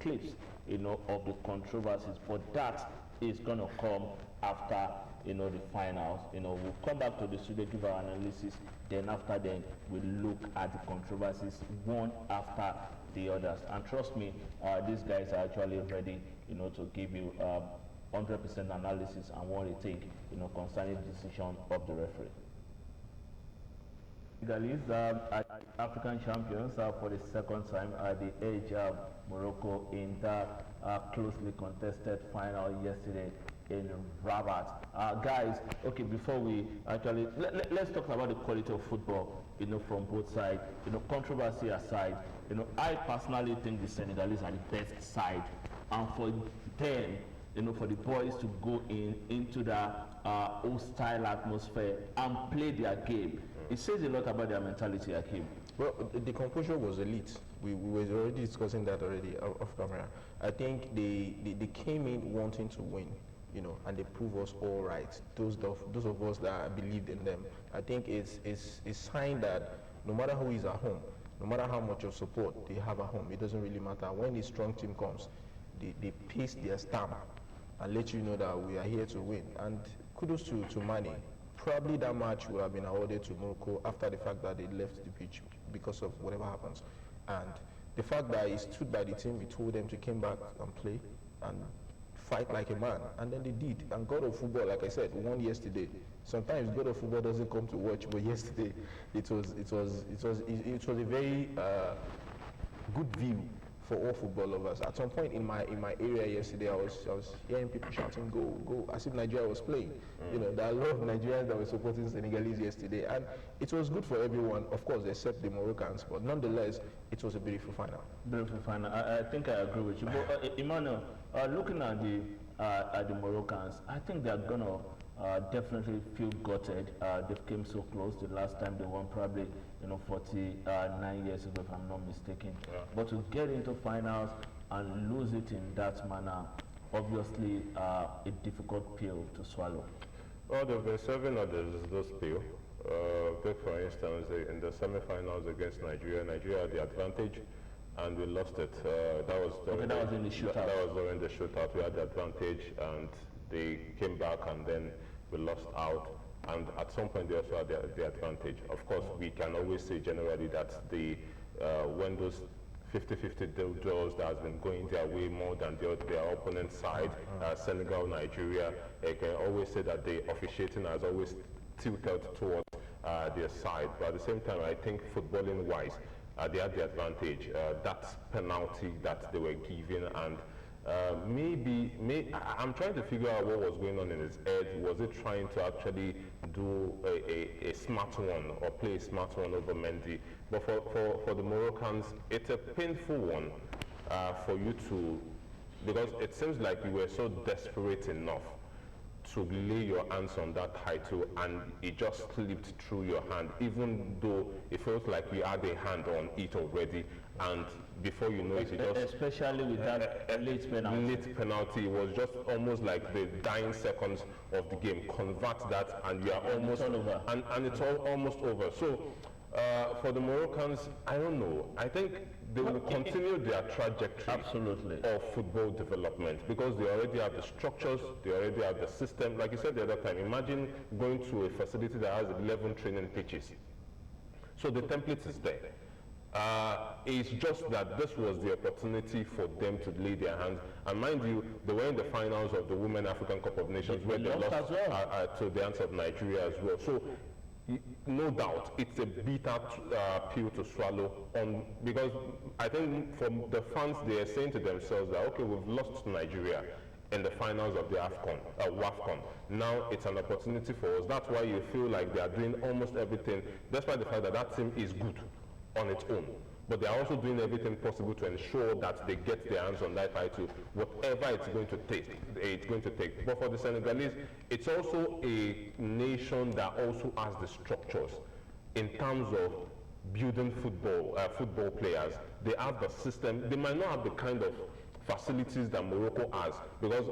clips, of the controversies, but that is going to come after, the finals. We'll come back to the studio, give our analysis, then after then we'll look at the controversies one after the others. And trust me, these guys are actually ready, to give you 100% analysis on what they think, concerning the decision of the referee. Senegalese African champions for the second time at the age of Morocco in that closely contested final yesterday in Rabat. Guys, okay, before we actually let's talk about the quality of football, from both sides. Controversy aside, I personally think the Senegalese are the best side, and for them, for the boys to go into that hostile atmosphere and play their game, it says a lot about their mentality, Akim. Well, the composure was elite. We were already discussing that already off camera. I think they came in wanting to win, and they proved us all right. Those of us that believed in them. I think it's a sign that no matter who is at home, no matter how much of support they have at home, it doesn't really matter. When a strong team comes, they paste their stamp and let you know that we are here to win. And kudos to Mane. Probably that match would have been awarded to Morocco after the fact that they left the pitch because of whatever happens. And the fact that he stood by the team, we told them to come back and play and fight like a man, and then they did. And God of football, like I said, won yesterday. Sometimes God of football doesn't come to watch, but yesterday it was a very good view for all football lovers. At some point in my area yesterday, I was hearing people shouting "Go, go!" as if Nigeria was playing. There are a lot of Nigerians that were supporting Senegalese yesterday, and it was good for everyone, of course, except the Moroccans. But nonetheless, it was a beautiful final. Beautiful final. I think I agree with you. But Emmanuel, looking at the Moroccans, I think they're gonna definitely feel gutted. They've came so close. The last time they won, probably 49 years ago, if I'm not mistaken. Yeah. But to get into finals and lose it in that manner, obviously a difficult pill to swallow. Well, they've been serving others those pill. Take for instance, in the semi-finals against Nigeria, Nigeria had the advantage, and we lost it. That was in the shootout. That was during the shootout. We had the advantage, and they came back, and then we lost out. And at some point, they also had the advantage. Of course, we can always say generally that when those 50-50 draws that has been going their way more than their opponent's side, Senegal, Nigeria, I can always say that the officiating has always tilted towards their side. But at the same time, I think footballing-wise, they had the advantage. That penalty that they were given, and I'm trying to figure out what was going on in his head. Was it trying to actually do a smart one or play a smart one over Mendy? But for the Moroccans, it's a painful one for you to, because it seems like you were so desperate enough to lay your hands on that title, and it just slipped through your hand, even though it feels like you had a hand on it already, and before you know it, especially with that late penalty, it was just almost like the dying seconds of the game. Convert that, and you are almost over, and it's almost over. So for the Moroccans, I don't know. I think they will continue their trajectory of football development, because they already have the structures, they already have the system. Like you said the other time, imagine going to a facility that has 11 training pitches. So the template is there. It's just that this was the opportunity for them to lay their hands. And mind you, they were in the finals of the Women African Cup of Nations, where they lost to the hands of Nigeria as well. So no doubt, it's a bitter pill to swallow, because I think from the fans, they are saying to themselves that, okay, we've lost to Nigeria in the finals of the AFCON. Now it's an opportunity for us. That's why you feel like they are doing almost everything, despite the fact that that team is good on its own. But they are also doing everything possible to ensure that they get their hands on that title, whatever it's going to take. But for the Senegalese, it's also a nation that also has the structures in terms of building football players. They have the system. They might not have the kind of facilities that Morocco has, because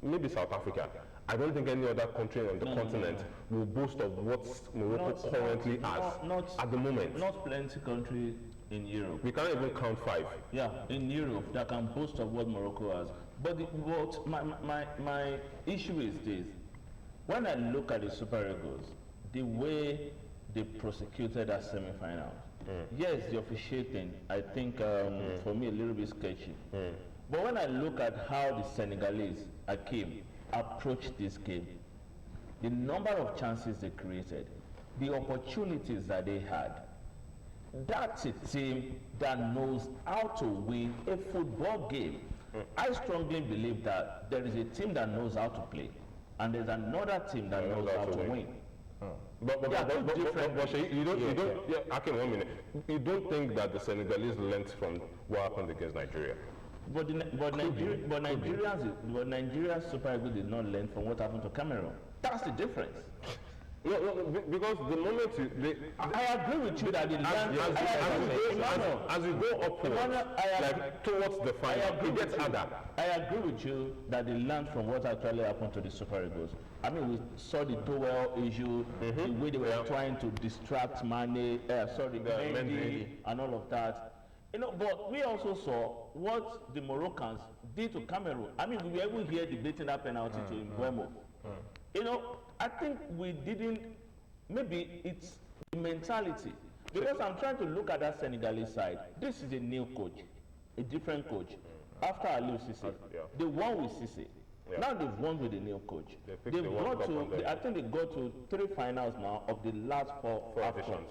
maybe South Africa. I don't think any other country on the continent will boast of what Morocco currently has at the moment. Not plenty countries in Europe. We can't even count 5. Yeah, in Europe that can boast of what Morocco has. But my issue is this: when I look at the Super Eagles, the way they prosecuted that semi-final, yes, the officiating, I think for me a little bit sketchy. But when I look at how the Senegalese, Hakim, approached this game, the number of chances they created, the opportunities that they had, that's a team that knows how to win a football game. I strongly believe that there is a team that knows how to play, and there's another team that knows how to win. But you don't, Hakim, 1 minute. You don't think that the Senegalese learnt from what happened against Nigeria? But Nigeria's Super Eagles did not learn from what happened to Cameroon. That's the difference. No, because the moment I agree with you that as you go upwards, like towards the final, it gets harder. I agree with you that they learned from what actually happened to the Super Eagles. I mean, we saw the Towell issue, the way they were trying to distract Mendy, and all of that. You know, but we also saw what the Moroccans did to Cameroon. I mean, we were able here debating that penalty to Mbeumo. You know, I think we didn't, maybe it's the mentality. Because I'm trying to look at that Senegalese side. This is a new coach, a different coach. After Aliou Cissé, they won with Cissé. Now they've won with the new coach. I think they got to 3 finals now of the last 4 AFCON,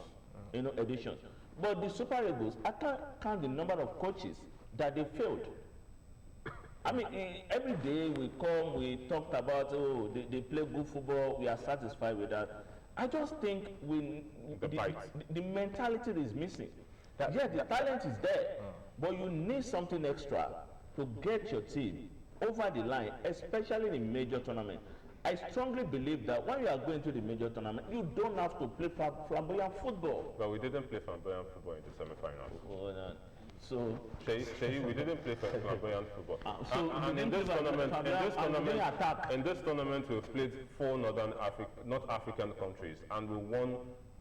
editions. But the Super Eagles, I can't count the number of coaches that they failed. I mean, every day we come, we talked about, they play good football, we are satisfied with that. I just think the mentality is missing. Yes, the talent is there, but you need something extra to get your team over the line, especially in major tournament. I strongly believe that when you are going to the major tournament, you don't have to play flamboyant football. But we didn't play flamboyant football in the semi-finals. So, we didn't play flamboyant football. And in this tournament, we've played 4 North African countries, and we won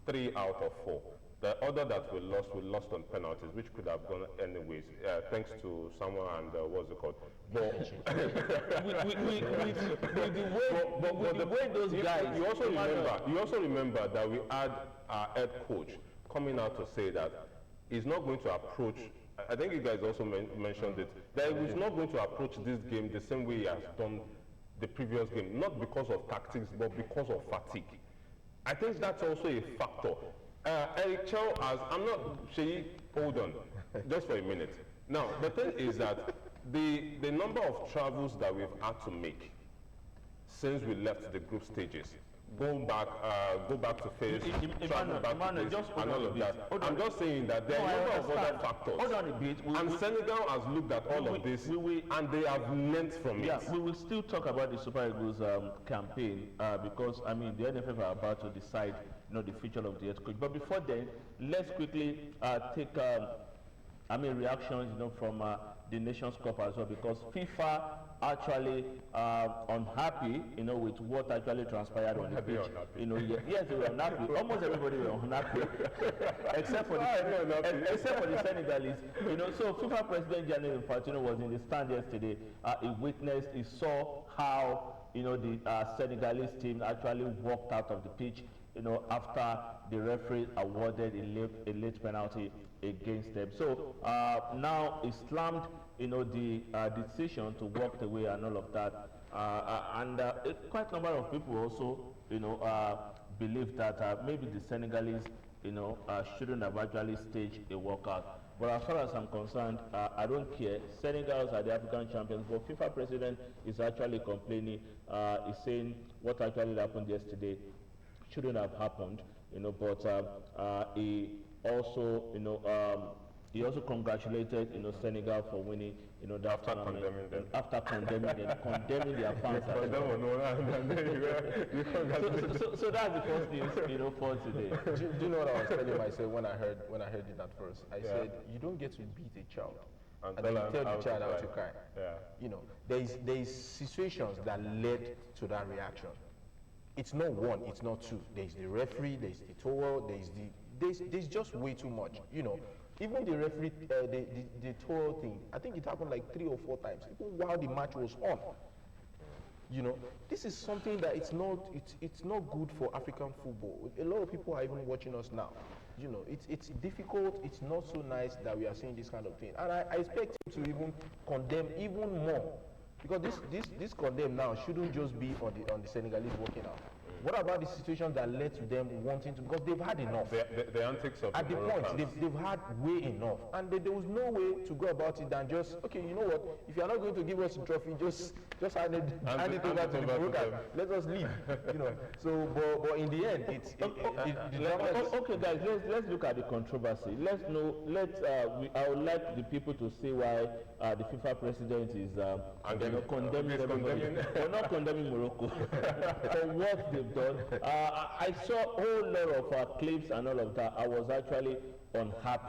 3 out of 4. The other that we lost on penalties, which could have gone anyways, thanks to someone and what's it called? But with the way those guys. You also remember that we had our head coach coming out to say that he's not going to approach. I think you guys also mentioned it. That he's not going to approach this game the same way he has done the previous game, not because of tactics, but because of fatigue. I think that's also a factor. Eric Chow I'm not, Sheyi, hold on, just for a minute. Now, the thing is that the number of travels that we've had to make since we left the group stages, go back to face, travel back to face, and all of that. I'm just saying that there are a number of other factors. Hold on a bit. Senegal has looked at all of this, and they have learnt from it. Yeah, we will still talk about the Super Eagles campaign because, I mean, the NFF are about to decide the future of the head coach. But before then, let's quickly take reactions from the Nations Cup as well, because FIFA actually unhappy with what actually transpired on the pitch. Yes, they were unhappy. Almost everybody were unhappy, except for the Senegalese. So FIFA President Gianni Infantino was in the stand yesterday. He saw how the Senegalese team actually walked out of the pitch. After the referee awarded a late penalty against them. So now he slammed, the decision to walk away and all of that. And quite a number of people also, believe that maybe the Senegalese, shouldn't have actually staged a walkout. But as far as I'm concerned, I don't care. Senegals are the African champions, but FIFA president is actually complaining. He's saying what actually happened yesterday shouldn't have happened, but he also, he also congratulated, Senegal for winning, that tournament. After condemning their fans. So that's the first news, for today. Do you know what I was telling myself when I heard it at first? I said, you don't get to beat a child and then you tell the child how to cry. There is situations that led to that reaction. It's not 1, it's not 2. There's the referee, there's the towel, there's just way too much, Even the referee, the tour thing, I think it happened like 3 or 4 times, even while the match was on. You know, this is something that it's not good for African football. A lot of people are even watching us now. You know, it's difficult. It's not so nice that we are seeing this kind of thing. And I expect him to even condemn even more, because this condemn now shouldn't just be on the Senegalese walking out. What about the situation that led to them wanting to, because they've had enough. The antics of at the point, they've had way enough, and there was no way to go about it than just, okay, you know what, if you're not going to give us a trophy, just hand it over to the Moroccan. Let us leave. You know. So, but in the end, okay, guys, let's look at the controversy. I would like the people to say why the FIFA president is condemning everybody. We're not condemning Morocco for what they've done. I saw a whole lot of clips and all of that. I was actually unhappy.